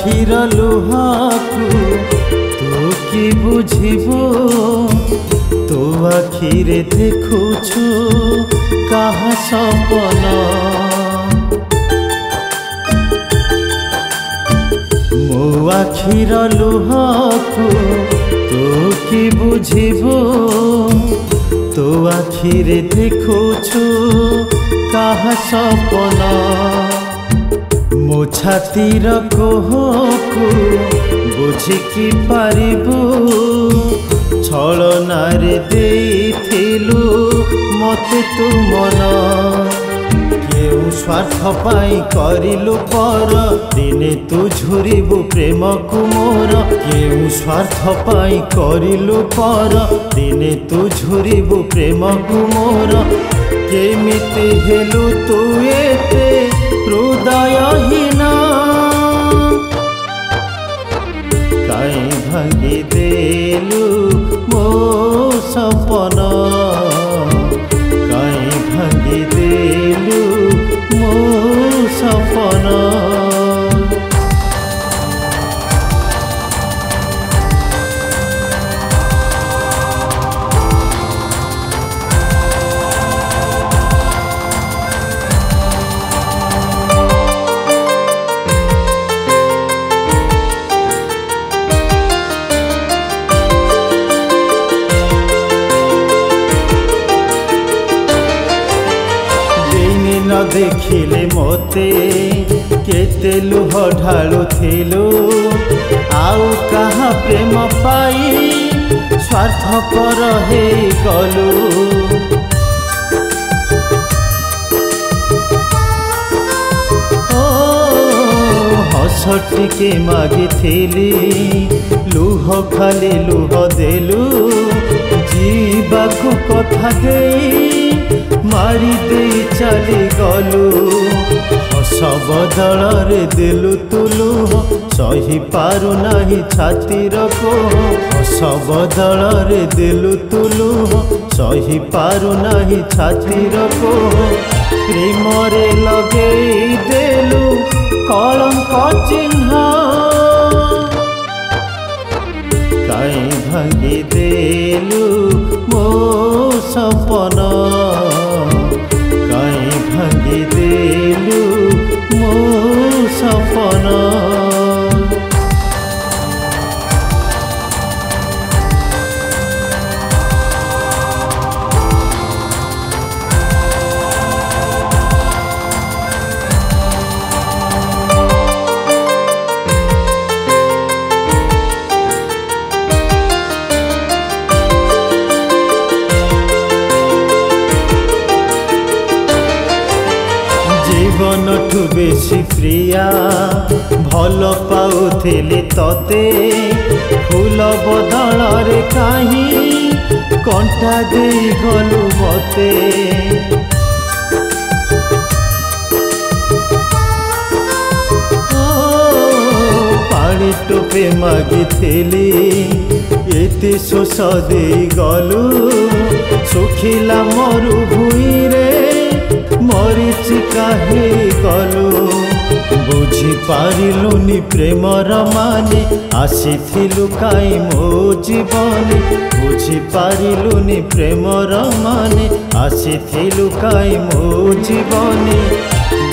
आखिर लुहाकू तू कि बुझिबू तो आखिरे देखुछु कहा सपन मो आखिर लुहाकू तू कि बुझिबू तो आखिरे देखुछु कहा सपन मो छातीर कोहकू बुझिकी पारिबू छलनारे देइथिलु मते तू मन केउ स्वार्थ पाई करिलु पर दिने तू झुरिबू प्रेम को मोर केउ स्वार्थ पाई करिलु पर दिने तू झुरिबू प्रेम को मोर केमिति हेलु तू एते हृदयहीन काई भांगी देलु मो सपन काई भांगी देलु मो सपन न देखिले मोते केते लुह ढालु थिलु आउ कहा प्रेम पाई स्वार्थपर हे गलु हस टिके मागिथिली लुह खाली लुह देलु जीवाकू कथा देई मारी दे चली गलु हस बदल देलु तुलु सही पारु नाही छातीर को हस बदल देलु तुलु सही पारु नाही छातीर को प्रेम रे लगे देलु कलंक चिन्ह काई भांगी देलु मो सपन काई भांगी देलु मो सपन जीवन ठू बेसी प्रिया भल पाउथिली तते फूल बदल रे काहीं कंटा दे गलु मते पानी टोपे मागिथिली एते शोष दे गलु सुखिला मरु भूई रे मरीचिका हे गलु बुझी पारिलुनी प्रेमर माने आसीथिलु काई मो जीवन बुझी पारिलुनी प्रेमर माने आसीथिलु काई मो जीवन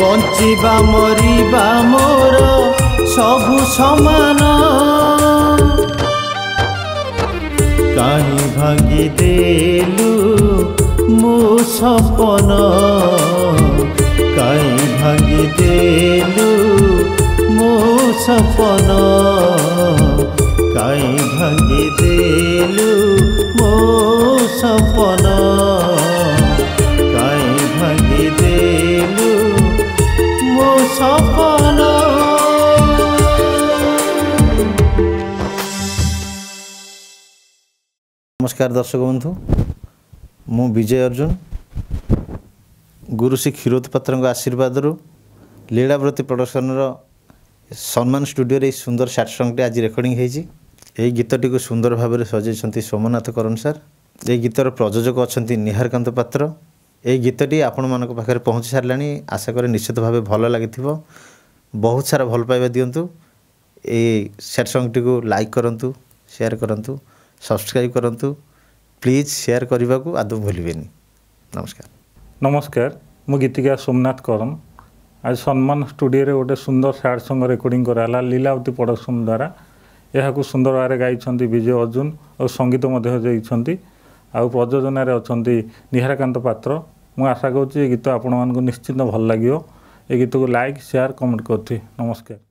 बंचिबा मरिबा मोर सबु समान काई भांगी देलु मो सपन काई भांगी देलु मो सपन काई भांगी देलु मो सपन काई भांगी देलु मो सपन। नमस्कार दर्शक बंधु मु विजय अर्जुन गुरु श्री क्षीरोद पात्र आशीर्वाद लीलाव्रती प्रोडक्शन सम्मान स्टूडियो सुंदर शार्ट सॉन्ग आज रेकर्डिंग होती गीतटी को सुंदर भाव में सजाई सोमनाथ करण सर ये गीतर प्रयोजक अच्छा निहारकांत पात्र ये गीतटी आपण मान पाखे पहुँची सारे आशा करें निश्चित भाव भल लगी बहुत सारा भल पाइबा दिंतु ए सैड सॉन्ग को लाइक करंतु शेयर करंतु सब्सक्राइब करंतु प्लीज शेयर करने को आदौ भूलें। नमस्कार। नमस्कार मु गीतिका सोमनाथ करन आज सम्मान स्टूडियो रे गोटे सुंदर सैड सॉन्ग रेकर्डिंग कराला लीलावती प्रोडक्शन द्वारा यह सुंदर भाव गाई विजय अर्जुन और संगीत आउ प्रयोजन अच्छा निहारकांत पात्र मु आशा करुँच गीत आपण मानक निश्चित भल लगे। ये गीत को लाइक शेयर कमेंट करती। नमस्कार।